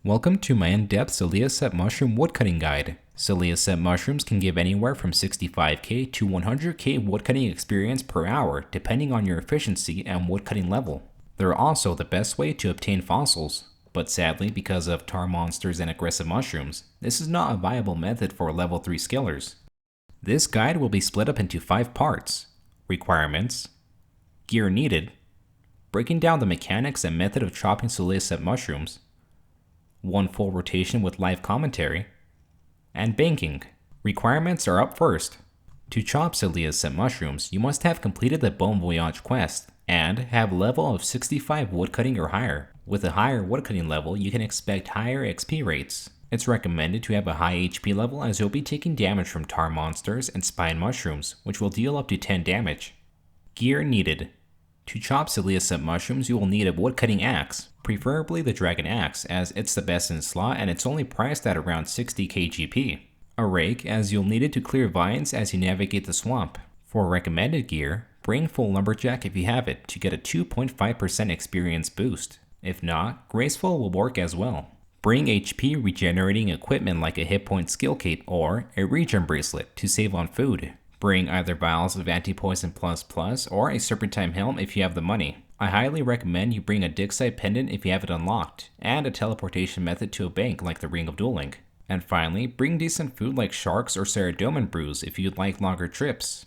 Welcome to my in-depth Sulliuscep mushroom woodcutting guide. Sulliuscep mushrooms can give anywhere from 65k to 100k woodcutting experience per hour depending on your efficiency and woodcutting level. They're also the best way to obtain fossils, but sadly because of tar monsters and aggressive mushrooms, this is not a viable method for level 3 skillers. This guide will be split up into 5 parts: requirements, gear needed, breaking down the mechanics and method of chopping Sulliuscep mushrooms, one full rotation with live commentary, and banking. Requirements are up first. To chop Sulliuscep mushrooms, you must have completed the Bon Voyage quest and have level of 65 woodcutting or higher. With a higher woodcutting level, you can expect higher XP rates. It's recommended to have a high HP level as you'll be taking damage from tar monsters and spine mushrooms, which will deal up to 10 damage. Gear needed. To chop Sulliuscep mushrooms, you will need a woodcutting axe, preferably the dragon axe, as it's the best in slot and it's only priced at around 60k GP. A rake, as you'll need it to clear vines as you navigate the swamp. For recommended gear, bring full lumberjack if you have it to get a 2.5% experience boost. If not, graceful will work as well. Bring HP regenerating equipment like a hit point skill cape or a regen bracelet to save on food. Bring either vials of anti-poison plus or a serpentine helm if you have the money. I highly recommend you bring a Dixite pendant if you have it unlocked, and a teleportation method to a bank like the Ring of Dueling. And finally, bring decent food like sharks or Ceradomin brews if you'd like longer trips.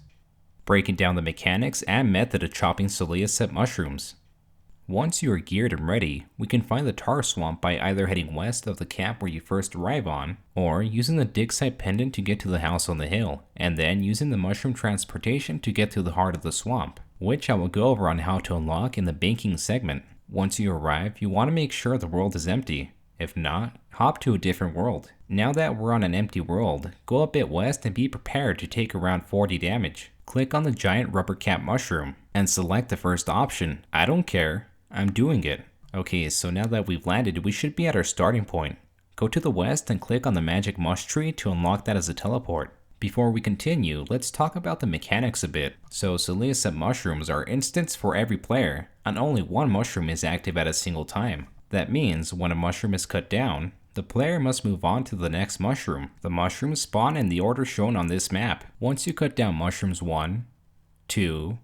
Breaking down the mechanics and method of chopping Sulliuscep mushrooms. Once you are geared and ready, we can find the tar swamp by either heading west of the camp where you first arrive on, or using the Dixite pendant to get to the house on the hill, and then using the mushroom transportation to get to the heart of the swamp, which I will go over on how to unlock in the banking segment. Once you arrive, you want to make sure the world is empty. If not, hop to a different world. Now that we're on an empty world, go a bit west and be prepared to take around 40 damage. Click on the giant rubber cap mushroom, and select the first option. I don't care. I'm doing it. Okay, so now that we've landed, we should be at our starting point. Go to the west and click on the magic mush tree to unlock that as a teleport. Before we continue, let's talk about the mechanics a bit. So Sulliuscep mushrooms are instants for every player, and only one mushroom is active at a single time. That means when a mushroom is cut down, the player must move on to the next mushroom. The mushrooms spawn in the order shown on this map. Once you cut down mushrooms 1, 2,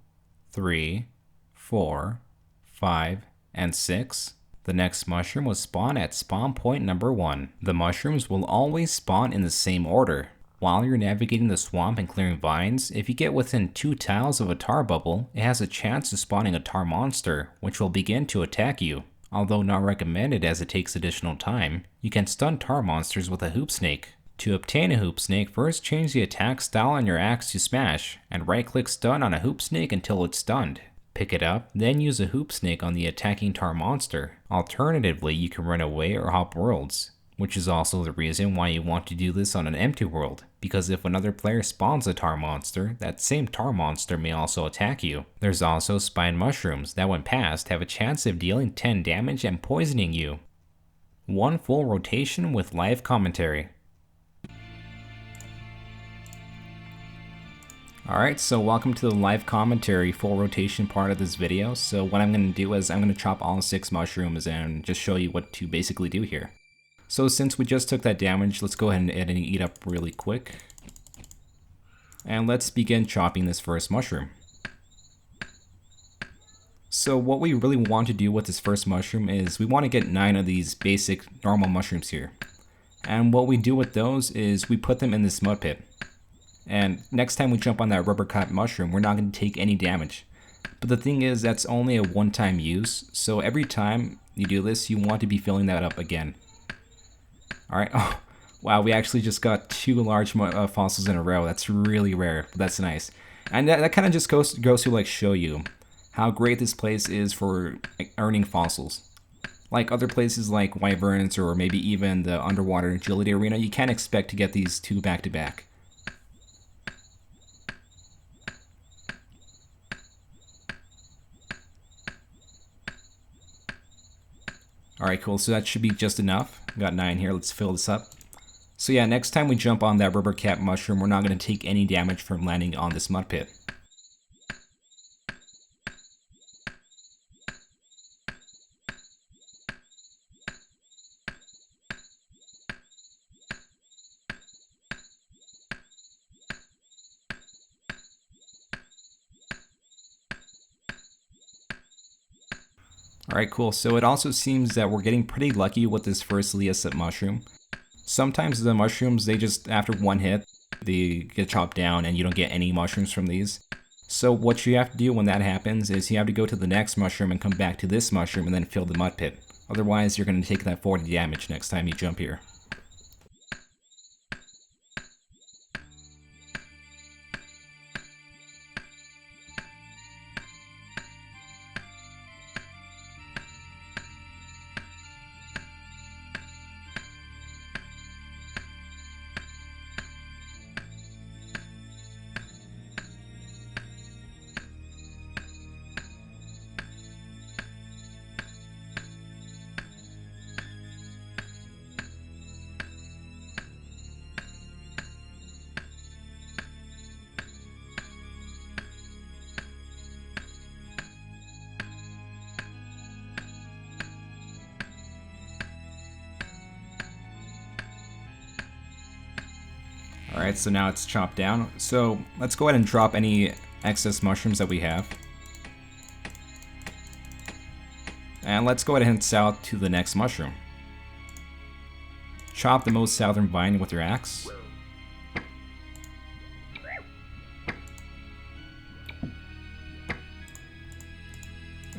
3, 4, 5, and 6, the next mushroom will spawn at spawn point number 1. The mushrooms will always spawn in the same order. While you're navigating the swamp and clearing vines, if you get within 2 tiles of a tar bubble, it has a chance of spawning a tar monster, which will begin to attack you. Although not recommended as it takes additional time, you can stun tar monsters with a hoop snake. To obtain a hoop snake, first change the attack style on your axe to smash, and right-click stun on a hoop snake until it's stunned. Pick it up, then use a hoop snake on the attacking tar monster. Alternatively, you can run away or hop worlds, which is also the reason why you want to do this on an empty world, because if another player spawns a tar monster, that same tar monster may also attack you. There's also spine mushrooms that when passed have a chance of dealing 10 damage and poisoning you. One full rotation with live commentary. Alright, so welcome to the live commentary full rotation part of this video. So what I'm going to do is I'm going to chop all 6 mushrooms and just show you what to basically do here. So since we just took that damage, let's go ahead and eat up really quick. And let's begin chopping this first mushroom. So what we really want to do with this first mushroom is we want to get 9 of these basic normal mushrooms here. And what we do with those is we put them in this mud pit. And next time we jump on that rubber cap mushroom, we're not going to take any damage. But the thing is, that's only a one-time use, so every time you do this, you want to be filling that up again. Alright, oh, wow, we actually just got 2 large fossils in a row. That's really rare, but that's nice. And that kind of just goes to like show you how great this place is for like, earning fossils. Like other places like Wyverns or maybe even the underwater agility arena, you can't expect to get these 2 back to back. Alright, cool, so that should be just enough. We got 9 here, let's fill this up. So yeah, next time we jump on that rubber cap mushroom, we're not going to take any damage from landing on this mud pit. Alright, cool. So it also seems that we're getting pretty lucky with this first Sulliuscep mushroom. Sometimes the mushrooms, they just, after one hit, they get chopped down and you don't get any mushrooms from these. So what you have to do when that happens is you have to go to the next mushroom and come back to this mushroom and then fill the mud pit. Otherwise, you're going to take that 40 damage next time you jump here. Alright, so now it's chopped down. So let's go ahead and drop any excess mushrooms that we have. And let's go ahead and head south to the next mushroom. Chop the most southern vine with your axe.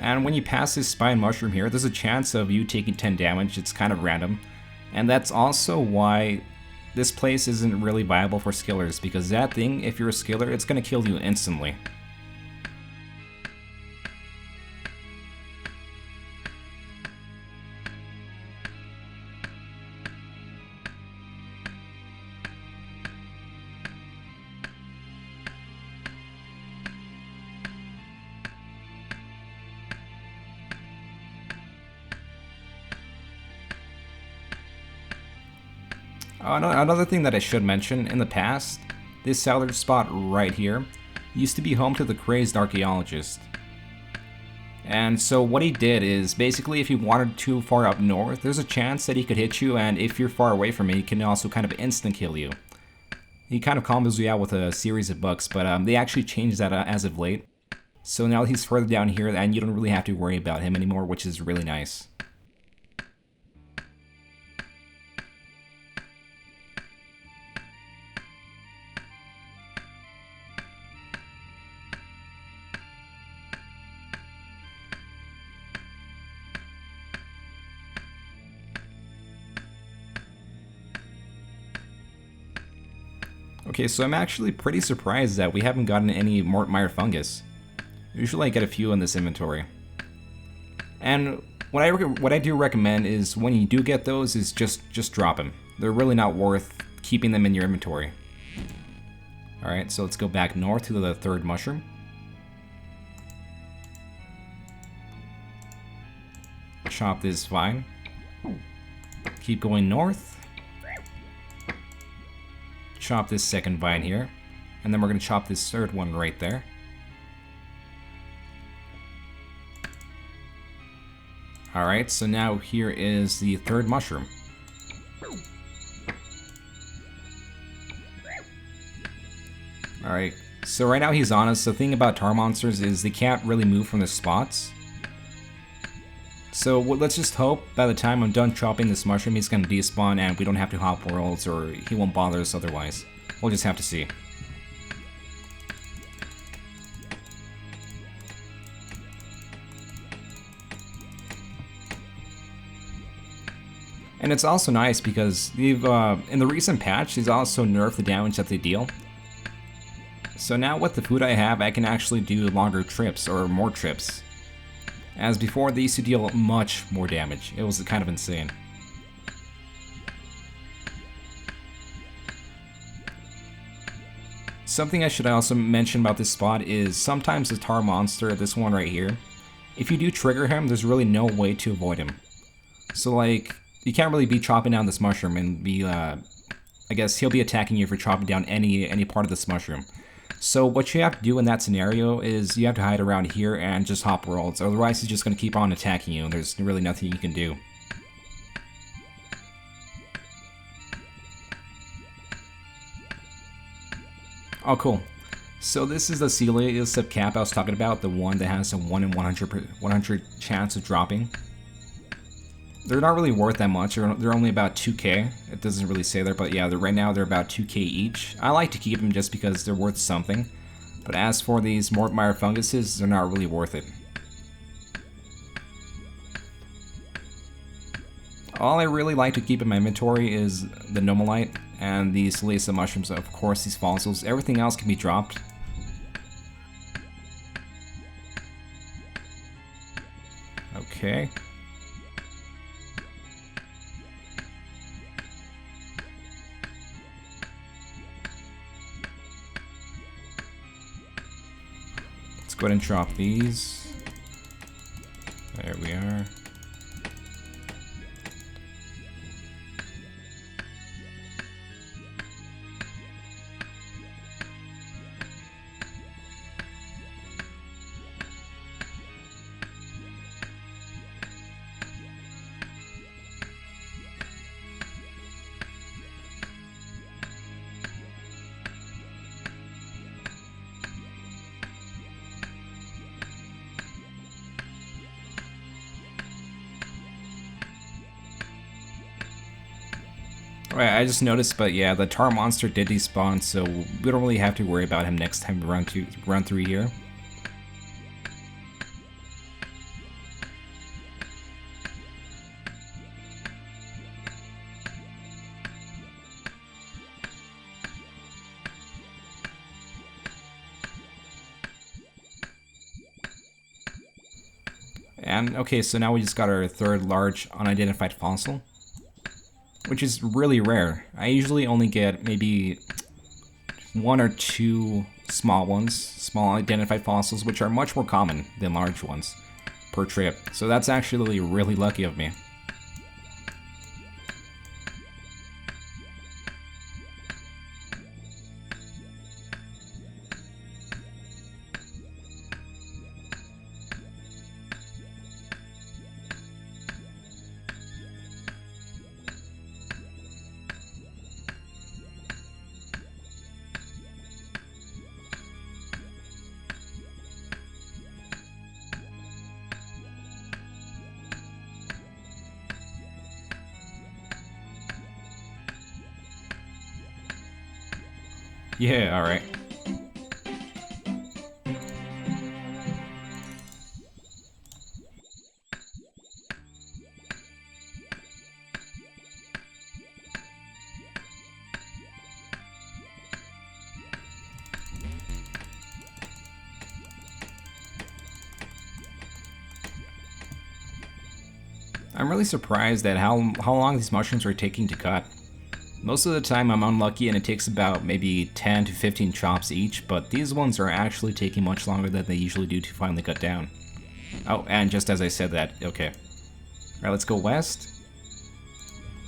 And when you pass this spine mushroom here, there's a chance of you taking 10 damage. It's kind of random. And that's also why this place isn't really viable for skillers, because that thing, if you're a skiller, it's going to kill you instantly. Another thing that I should mention, in the past, this salvage spot right here used to be home to the crazed archaeologist. And so what he did is, basically if you wandered too far up north, there's a chance that he could hit you, and if you're far away from it, he can also kind of instant kill you. He kind of combos you out with a series of bucks, but they actually changed that as of late. So now he's further down here, and you don't really have to worry about him anymore, which is really nice. Okay, so I'm actually pretty surprised that we haven't gotten any Mortmire fungus. Usually I get a few in this inventory. And what I do recommend is when you do get those is just drop them. They're really not worth keeping them in your inventory. Alright, so let's go back north to the third mushroom. Chop this vine. Keep going north. Chop this second vine here, and then we're going to chop this third one right there. Alright, so now here is the third mushroom. Alright, so right now he's on us. The thing about tar monsters is they can't really move from their spots. So let's just hope by the time I'm done chopping this mushroom, he's going to despawn and we don't have to hop worlds, or he won't bother us otherwise. We'll just have to see. And it's also nice because they've, in the recent patch, they've also nerfed the damage that they deal. So now with the food I have, I can actually do longer trips, or more trips. As before, they used to deal much more damage. It was kind of insane. Something I should also mention about this spot is sometimes the tar monster, this one right here, if you do trigger him, there's really no way to avoid him. So like, you can't really be chopping down this mushroom and be, I guess he'll be attacking you for chopping down any part of this mushroom. So what you have to do in that scenario is you have to hide around here and just hop worlds, otherwise he's just going to keep on attacking you and there's really nothing you can do. Oh cool. So this is the Sulliuscep cap I was talking about, the one that has a 1 in 100 chance of dropping. They're not really worth that much. They're only about 2k. It doesn't really say there, but yeah, right now they're about 2k each. I like to keep them just because they're worth something. But as for these Mortmire funguses, they're not really worth it. All I really like to keep in my inventory is the Nomalite and the Sulliuscep mushrooms, of course, these fossils. Everything else can be dropped. Okay. Let's go ahead and drop these. There we are. Alright, I just noticed, but yeah, the tar monster did despawn, so we don't really have to worry about him next time we run through here. And okay, so now we just got our third large unidentified fossil, which is really rare. I usually only get maybe 1 or 2 small ones, small identified fossils, which are much more common than large ones per trip. So that's actually really lucky of me. Yeah, alright. I'm really surprised at how long these mushrooms are taking to cut. Most of the time I'm unlucky and it takes about maybe 10 to 15 chops each, but these ones are actually taking much longer than they usually do to finally cut down. Oh, and just as I said that, okay. Alright, let's go west.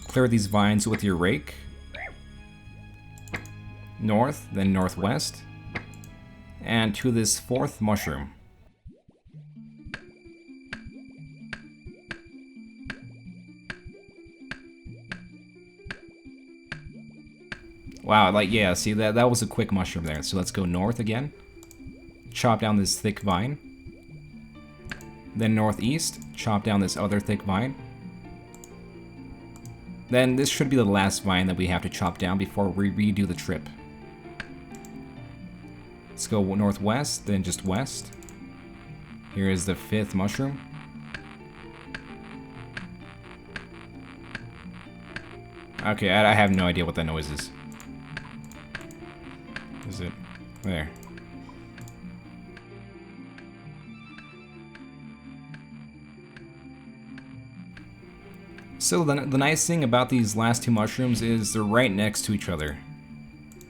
Clear these vines with your rake. North, then northwest. And to this 4th mushroom. Wow, like, yeah, see, that was a quick mushroom there. So let's go north again. Chop down this thick vine. Then northeast, chop down this other thick vine. Then this should be the last vine that we have to chop down before we redo the trip. Let's go northwest, then just west. Here is the 5th mushroom. Okay, I have no idea what that noise is. Is it? There. So the nice thing about these last 2 mushrooms is they're right next to each other.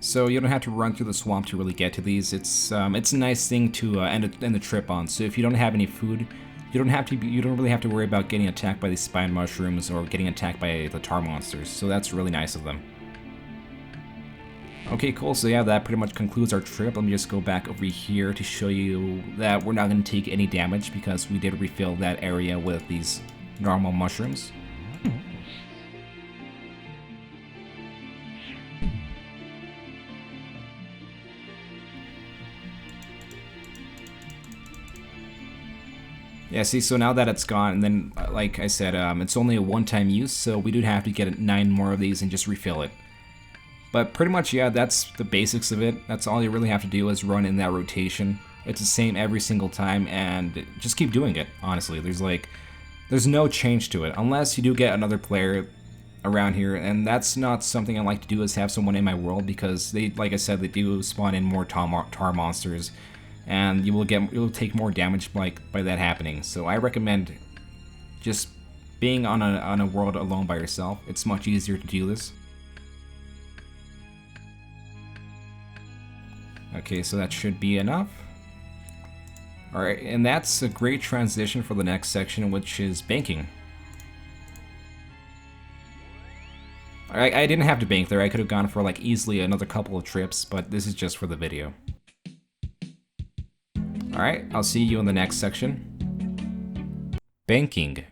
So you don't have to run through the swamp to really get to these. It's a nice thing to end the trip on. So if you don't have any food, you don't really have to worry about getting attacked by these spine mushrooms or getting attacked by the tar monsters. So that's really nice of them. Okay, cool, so yeah, that pretty much concludes our trip. Let me just go back over here to show you that we're not going to take any damage because we did refill that area with these normal mushrooms. Yeah, see, so now that it's gone, and then, like I said, it's only a one-time use, so we do have to get 9 more of these and just refill it. But pretty much, yeah, that's the basics of it. That's all you really have to do is run in that rotation. It's the same every single time, and just keep doing it, honestly. There's no change to it, unless you do get another player around here, and that's not something I like to do, is have someone in my world, because they, like I said, they do spawn in more tar monsters, and you'll take more damage by that happening. So I recommend just being on a world alone by yourself. It's much easier to do this. Okay, so that should be enough. Alright, and that's a great transition for the next section, which is banking. Alright, I didn't have to bank there. I could have gone for like easily another couple of trips, but this is just for the video. Alright, I'll see you in the next section. Banking.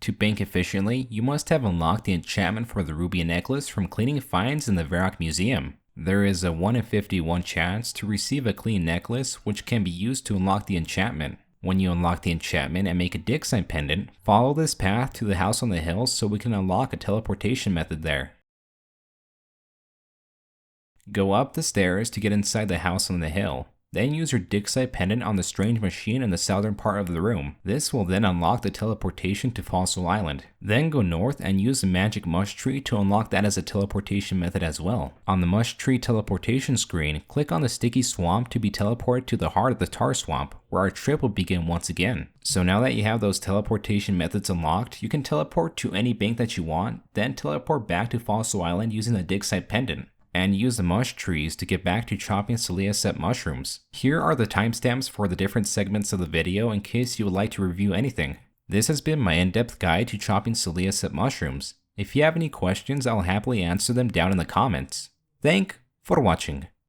To bank efficiently, you must have unlocked the enchantment for the ruby necklace from cleaning finds in the Varrock Museum. There is a 1 in 51 chance to receive a clean necklace, which can be used to unlock the enchantment. When you unlock the enchantment and make a dig sign pendant, follow this path to the house on the hill so we can unlock a teleportation method there. Go up the stairs to get inside the house on the hill. Then use your dig site pendant on the strange machine in the southern part of the room. This will then unlock the teleportation to Fossil Island. Then go north and use the magic mush tree to unlock that as a teleportation method as well. On the mush tree teleportation screen, click on the sticky swamp to be teleported to the heart of the tar swamp, where our trip will begin once again. So now that you have those teleportation methods unlocked, you can teleport to any bank that you want, then teleport back to Fossil Island using the dig site pendant, and use the mush trees to get back to chopping Sulliuscep mushrooms. Here are the timestamps for the different segments of the video in case you would like to review anything. This has been my in-depth guide to chopping Sulliuscep mushrooms. If you have any questions, I'll happily answer them down in the comments. Thank for watching.